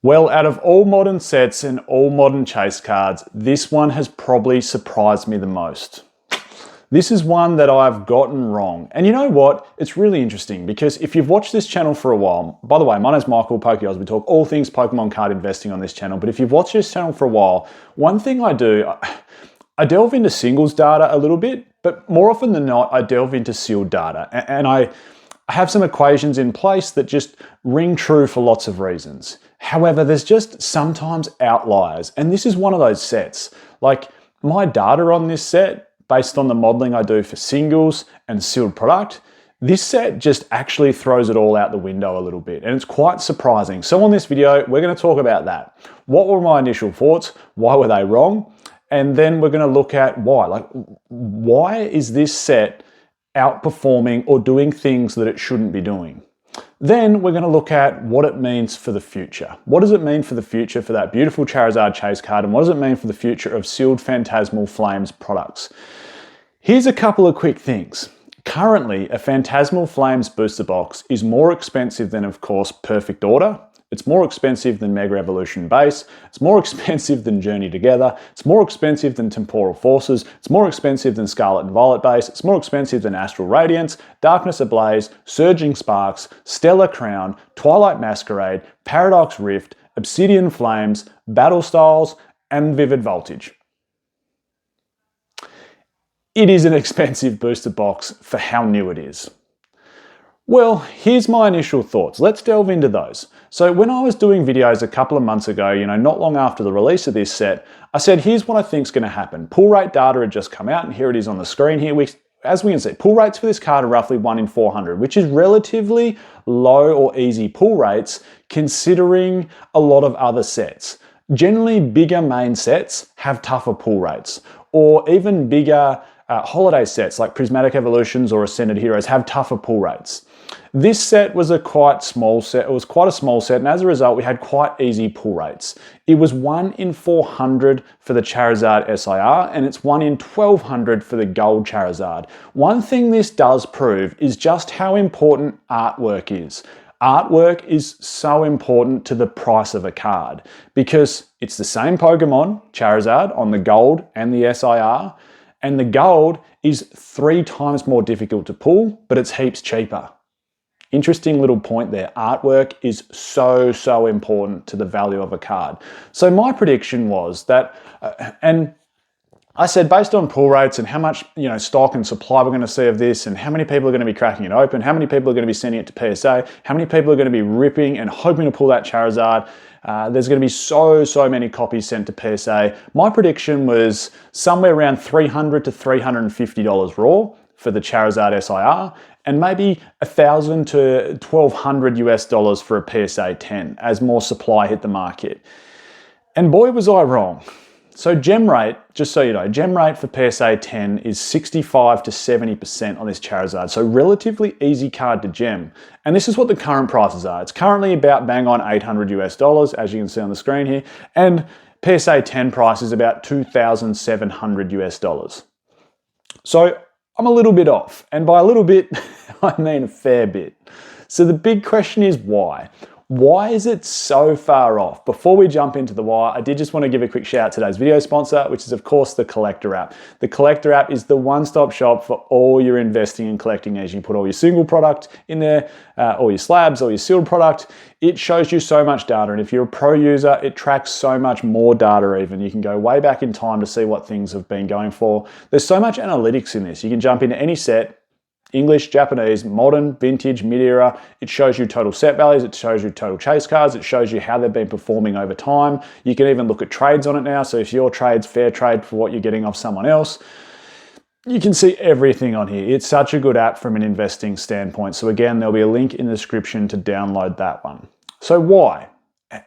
Well, out of all modern sets and all modern chase cards, this one has probably surprised me the most. This is one that I've gotten wrong. And you know what? It's really interesting because if you've watched this channel for a while, by the way, my name's Michael PokeOz. We talk all things Pokemon card investing on this channel. But if you've watched this channel for a while, one thing I do, I delve into singles data a little bit, but more often than not, I delve into sealed data. And I have some equations in place that just ring true for lots of reasons. However, there's just sometimes outliers. And this is one of those sets. Like my data on this set, based on the modeling I do for singles and sealed product, this set just actually throws it all out the window a little bit, and it's quite surprising. So on this video, we're going to talk about that. What were my initial thoughts? Why were they wrong? And then we're going to look at why. Like, why is this set outperforming or doing things that it shouldn't be doing? Then we're going to look at what it means for the future. What does it mean for the future for that beautiful Charizard chase card, and what does it mean for the future of sealed Phantasmal Flames products? Here's a couple of quick things. Currently, a Phantasmal Flames booster box is more expensive than, of course, Perfect Order. It's more expensive than Mega Evolution Base. It's more expensive than Journey Together. It's more expensive than Temporal Forces. It's more expensive than Scarlet and Violet Base. It's more expensive than Astral Radiance, Darkness Ablaze, Surging Sparks, Stellar Crown, Twilight Masquerade, Paradox Rift, Obsidian Flames, Battle Styles, and Vivid Voltage. It is an expensive booster box for how new it is. Well, here's my initial thoughts. Let's delve into those. So when I was doing videos a couple of months ago, not long after the release of this set, I said, here's what I think is going to happen. Pull rate data had just come out, and here it is on the screen here. As we can see, pull rates for this card are roughly 1 in 400, which is relatively low or easy pull rates considering a lot of other sets. Generally, bigger main sets have tougher pull rates, or even bigger holiday sets like Prismatic Evolutions or Ascended Heroes have tougher pull rates. This set was quite a small set, and as a result, we had quite easy pull rates. It was 1 in 400 for the Charizard SIR, and it's 1 in 1200 for the Gold Charizard. One thing this does prove is just how important artwork is. Artwork is so important to the price of a card because it's the same Pokemon, Charizard, on the Gold and the SIR, and the Gold is 3 times more difficult to pull, but it's heaps cheaper. Interesting little point there. Artwork is so important to the value of a card. So my prediction was that, and I said based on pull rates and how much stock and supply we're going to see of this, and how many people are going to be cracking it open, how many people are going to be sending it to PSA, how many people are going to be ripping and hoping to pull that Charizard. There's going to be so many copies sent to PSA. My prediction was somewhere around $300 to $350 raw for the Charizard SIR, and maybe $1,000 to $1,200 US for a PSA 10 as more supply hit the market. And boy, was I wrong. So gem rate, just so you know, gem rate for PSA 10 is 65 to 70% on this Charizard. So relatively easy card to gem. And this is what the current prices are. It's currently about bang on $800 US, as you can see on the screen here. And PSA 10 price is about $2,700 US. So I'm a little bit off. And by a little bit, I mean a fair bit. So the big question is why? Why is it so far off? Before we jump into the why, I did just want to give a quick shout out to today's video sponsor, which is of course the Collector app. The Collector app is the one-stop shop for all your investing and collecting needs. You put all your single product in there, all your slabs, all your sealed product. It shows you so much data, and if you're a pro user, it tracks so much more data even. You can go way back in time to see what things have been going for. There's so much analytics in this. You can jump into any set, English, Japanese, modern, vintage, mid-era. It shows you total set values, it shows you total chase cards, it shows you how they've been performing over time. You can even look at trades on it now, so if your trade's fair trade for what you're getting off someone else, you can see everything on here. It's such a good app from an investing standpoint. So again, there'll be a link in the description to download that one. So why?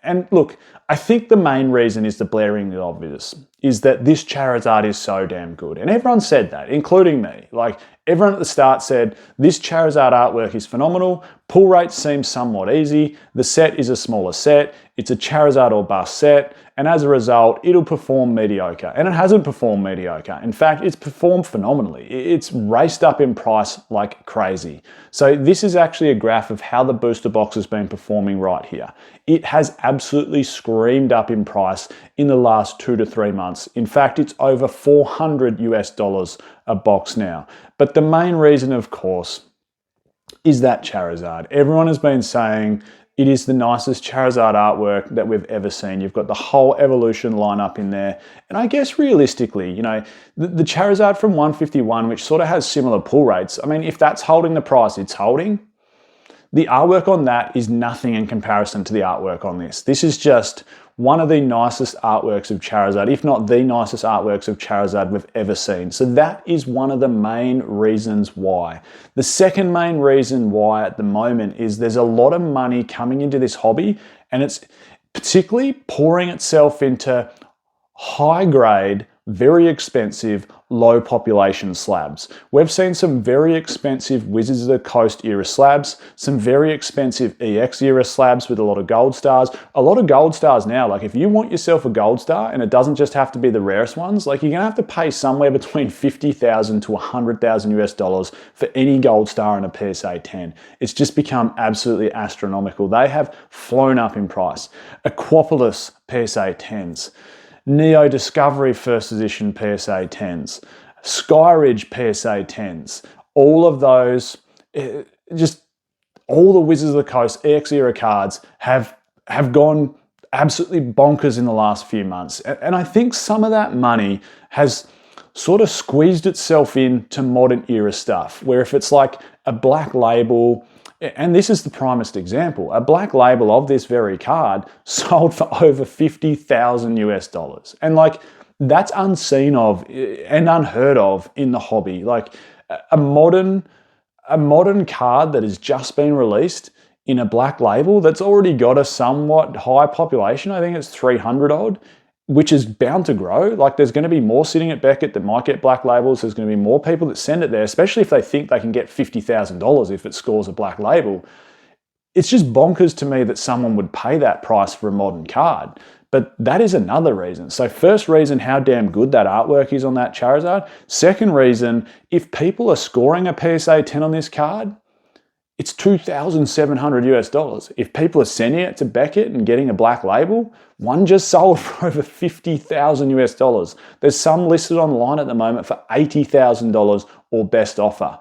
And look, I think the main reason is the blaringly obvious. is that this Charizard is so damn good. And everyone said that, including me. Like, everyone at the start said, this Charizard artwork is phenomenal, pull rates seem somewhat easy, the set is a smaller set, it's a Charizard or bust set, and as a result, it'll perform mediocre. And it hasn't performed mediocre. In fact, it's performed phenomenally. It's raced up in price like crazy. So this is actually a graph of how the booster box has been performing right here. It has absolutely screamed up in price in the last 2 to 3 months. In fact, it's over $400 a box now. But the main reason, of course, is that Charizard. Everyone has been saying it is the nicest Charizard artwork that we've ever seen. You've got the whole evolution lineup in there. And I guess realistically, you know, the Charizard from 151, which sort of has similar pull rates, I mean, if that's holding the price it's holding, the artwork on that is nothing in comparison to the artwork on this. This is just one of the nicest artworks of Charizard, if not the nicest artworks of Charizard we've ever seen. So that is one of the main reasons why. The second main reason why at the moment is there's a lot of money coming into this hobby, and it's particularly pouring itself into high grade, very expensive, low population slabs. We've seen some very expensive Wizards of the Coast era slabs, some very expensive EX era slabs with a lot of gold stars. A lot of gold stars now, like if you want yourself a gold star, and it doesn't just have to be the rarest ones, like you're gonna have to pay somewhere between $50,000 to $100,000 for any gold star in a PSA 10. It's just become absolutely astronomical. They have flown up in price. Aquapolis PSA 10s. Neo Discovery First Edition PSA 10s, Skyridge PSA 10s, all of those, just all the Wizards of the Coast EX era cards have gone absolutely bonkers in the last few months. And I think some of that money has sort of squeezed itself into modern era stuff, where if it's like a black label, and this is the primest example, a black label of this very card sold for over $50,000. And like, that's unseen of and unheard of in the hobby. Like a modern card that has just been released in a black label that's already got a somewhat high population, I think it's 300 odd, which is bound to grow. Like there's going to be more sitting at Beckett that might get black labels. There's going to be more people that send it there, especially if they think they can get $50,000 if it scores a black label. It's just bonkers to me that someone would pay that price for a modern card. But that is another reason. So first reason, how damn good that artwork is on that Charizard. Second reason, if people are scoring a PSA 10 on this card, it's $2,700. If people are sending it to Beckett and getting a black label, one just sold for over $50,000. There's some listed online at the moment for $80,000 or best offer.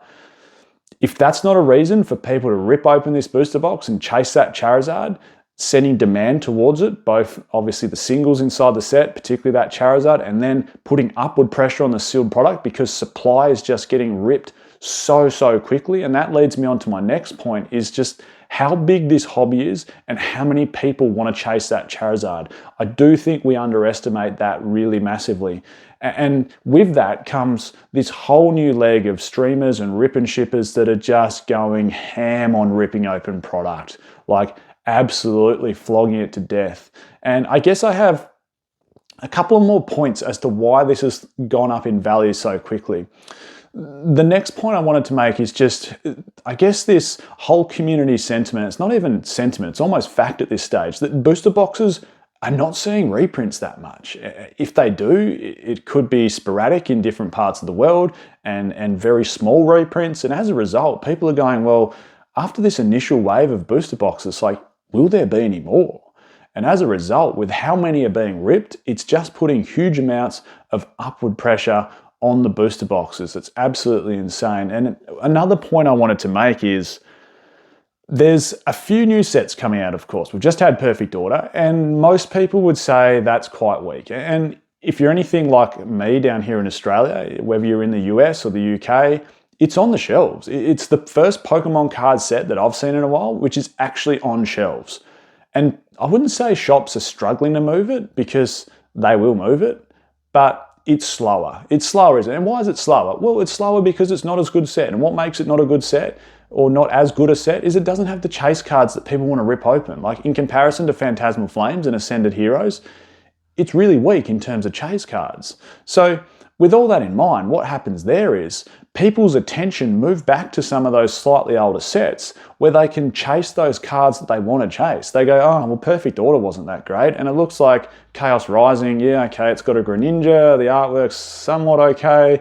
If that's not a reason for people to rip open this booster box and chase that Charizard, sending demand towards it, both obviously the singles inside the set, particularly that Charizard, and then putting upward pressure on the sealed product because supply is just getting ripped so quickly. And that leads me on to my next point, is just how big this hobby is and how many people want to chase that Charizard. I do think we underestimate that really massively. And with that comes this whole new leg of streamers and rip and shippers that are just going ham on ripping open product, like absolutely flogging it to death. And I guess I have a couple of more points as to why this has gone up in value so quickly. The next point I wanted to make is just, I guess, this whole community sentiment. It's not even sentiment, it's almost fact at this stage, that booster boxes are not seeing reprints that much. If they do, it could be sporadic in different parts of the world and very small reprints. And as a result, people are going, well, after this initial wave of booster boxes, like, will there be any more? And as a result, with how many are being ripped, it's just putting huge amounts of upward pressure on the booster boxes. It's absolutely insane. And another point I wanted to make is there's a few new sets coming out, of course. We've just had Perfect Order, and most people would say that's quite weak. And if you're anything like me down here in Australia, whether you're in the US or the UK, it's on the shelves. It's the first Pokemon card set that I've seen in a while, which is actually on shelves. And I wouldn't say shops are struggling to move it, because they will move it, but it's slower. It's slower, isn't it? And why is it slower? Well, it's slower because it's not as good a set. And what makes it not a good set, or not as good a set, is it doesn't have the chase cards that people want to rip open. Like in comparison to Phantasmal Flames and Ascended Heroes, it's really weak in terms of chase cards. So with all that in mind, what happens there is people's attention move back to some of those slightly older sets where they can chase those cards that they want to chase. They go, oh, well, Perfect Order wasn't that great, and it looks like Chaos Rising, yeah, okay, it's got a Greninja, the artwork's somewhat okay,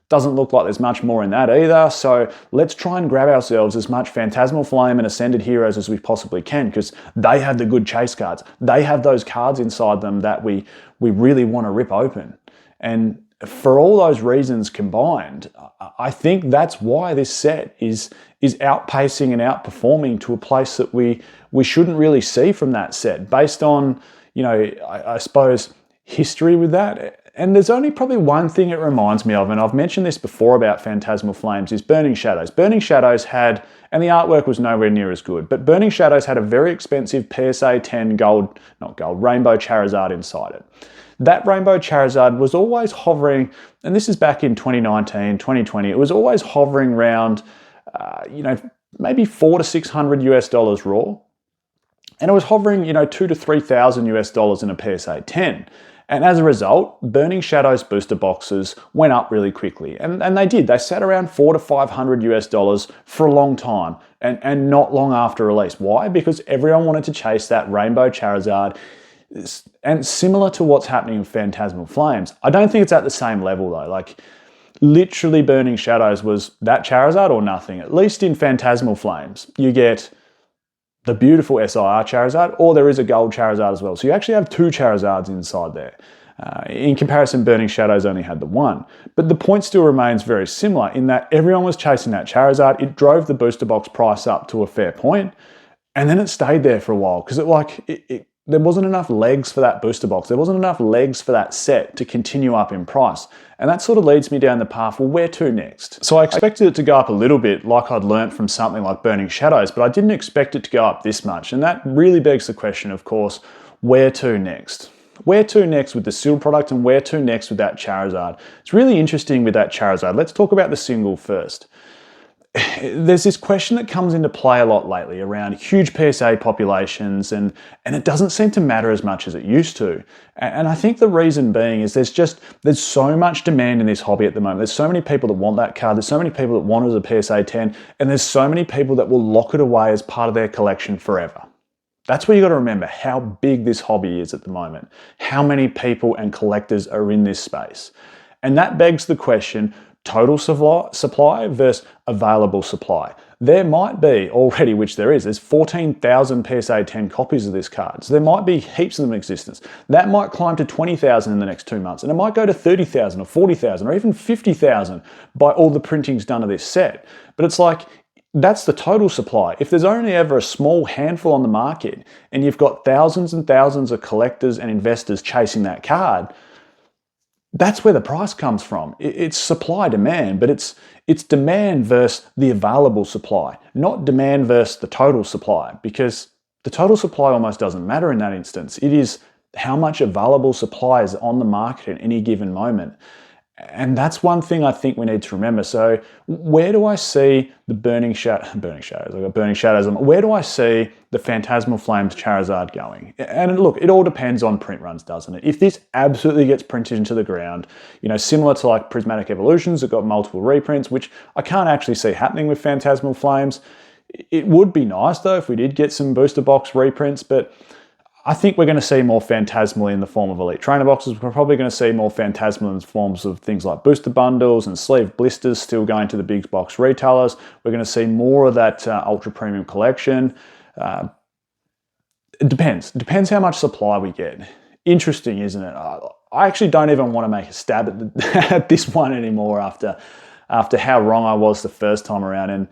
doesn't look like there's much more in that either, so let's try and grab ourselves as much Phantasmal Flame and Ascended Heroes as we possibly can, because they have the good chase cards. They have those cards inside them that we really want to rip open. And for all those reasons combined, I think that's why this set is outpacing and outperforming to a place that we shouldn't really see from that set, based on, you know, I suppose, history with that. And there's only probably one thing it reminds me of, and I've mentioned this before about Phantasmal Flames, is Burning Shadows. Burning Shadows had, and the artwork was nowhere near as good, but Burning Shadows had a very expensive PSA 10 Rainbow Charizard inside it. That Rainbow Charizard was always hovering, and this is back in 2019, 2020, it was always hovering around, maybe $400 to $600 raw. And it was hovering, $2,000 to $3,000 in a PSA 10. And as a result, Burning Shadows booster boxes went up really quickly. And they did. They sat around $400 to $500 for a long time, and not long after release. Why? Because everyone wanted to chase that Rainbow Charizard. And similar to what's happening with Phantasmal Flames, I don't think it's at the same level though. Like, literally Burning Shadows was that Charizard or nothing. At least in Phantasmal Flames, you get the beautiful SIR Charizard, or there is a gold Charizard as well. So you actually have two Charizards inside there. In comparison, Burning Shadows only had the one. But the point still remains very similar in that everyone was chasing that Charizard. It drove the booster box price up to a fair point, and then it stayed there for a while because there wasn't enough legs for that booster box. There wasn't enough legs for that set to continue up in price. And that sort of leads me down the path, well, where to next? So I expected it to go up a little bit, like I'd learnt from something like Burning Shadows, but I didn't expect it to go up this much. And that really begs the question, of course, where to next? Where to next with the Seal product, and where to next with that Charizard? It's really interesting with that Charizard. Let's talk about the single first. There's this question that comes into play a lot lately around huge PSA populations, and it doesn't seem to matter as much as it used to. And I think the reason being is there's so much demand in this hobby at the moment. There's so many people that want that card. There's so many people that want it as a PSA 10, and there's so many people that will lock it away as part of their collection forever. That's where you got to remember how big this hobby is at the moment, how many people and collectors are in this space. And that begs the question, total supply versus available supply. There might be already, which there's 14,000 PSA 10 copies of this card. So there might be heaps of them in existence. That might climb to 20,000 in the next 2 months, and it might go to 30,000 or 40,000 or even 50,000 by all the printing's done of this set. But it's like, that's the total supply. If there's only ever a small handful on the market and you've got thousands and thousands of collectors and investors chasing that card, that's where the price comes from. It's supply demand, but it's demand versus the available supply, not demand versus the total supply, because the total supply almost doesn't matter in that instance. It is how much available supply is on the market at any given moment. And that's one thing I think we need to remember. So where do I see the Burning Shadows? I've got Burning Shadows. Where do I see the Phantasmal Flames Charizard going? And look, it all depends on print runs, doesn't it? If this absolutely gets printed into the ground, similar to like Prismatic Evolutions that got multiple reprints, which I can't actually see happening with Phantasmal Flames. It would be nice though if we did get some booster box reprints, but I think we're going to see more Phantasmal in the form of Elite Trainer boxes. We're probably going to see more Phantasmal in the forms of things like booster bundles and sleeve blisters still going to the big box retailers. We're going to see more of that ultra premium collection. It depends. It depends how much supply we get. Interesting, isn't it? I actually don't even want to make a stab at this one anymore after how wrong I was the first time around. And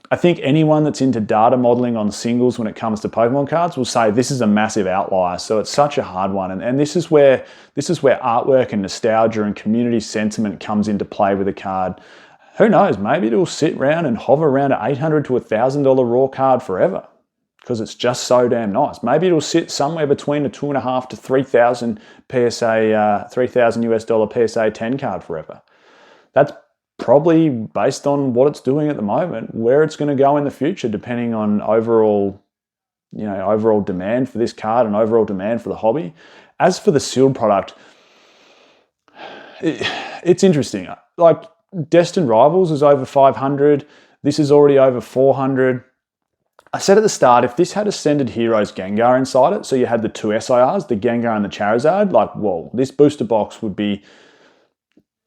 I think anyone that's into data modeling on singles when it comes to Pokemon cards will say this is a massive outlier. So it's such a hard one. And this is where artwork and nostalgia and community sentiment comes into play with a card. Who knows? Maybe it'll sit around and hover around an $800 to $1,000 raw card forever because it's just so damn nice. Maybe it'll sit somewhere between a $2,500 to $3,000 $3,000 PSA 10 card forever. That's probably based on what it's doing at the moment, where it's going to go in the future, depending on overall, overall demand for this card and overall demand for the hobby. As for the sealed product, it's interesting. Like Destined Rivals is over 500. This is already over 400. I said at the start, if this had Ascended Heroes Gengar inside it, so you had the two SIRs, the Gengar and the Charizard, like, whoa, this booster box would be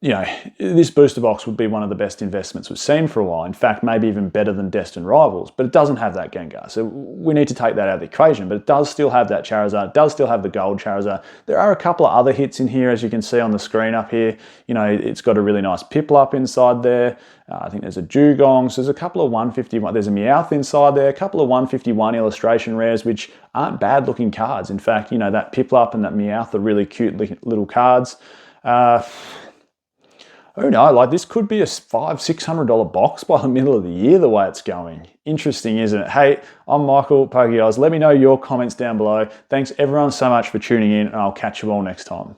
one of the best investments we've seen for a while. In fact, maybe even better than Destined Rivals, but it doesn't have that Gengar. So we need to take that out of the equation, but it does still have that Charizard. It does still have the gold Charizard. There are a couple of other hits in here, as you can see on the screen up here. It's got a really nice Piplup inside there. I think there's a Dugong. So there's a couple of 151. There's a Meowth inside there, a couple of 151 illustration rares, which aren't bad looking cards. In fact, that Piplup and that Meowth are really cute little cards. Oh no, like this could be a $500-600 box by the middle of the year the way it's going. Interesting, isn't it? Hey, I'm Michael, PokeOz. Let me know your comments down below. Thanks everyone so much for tuning in, and I'll catch you all next time.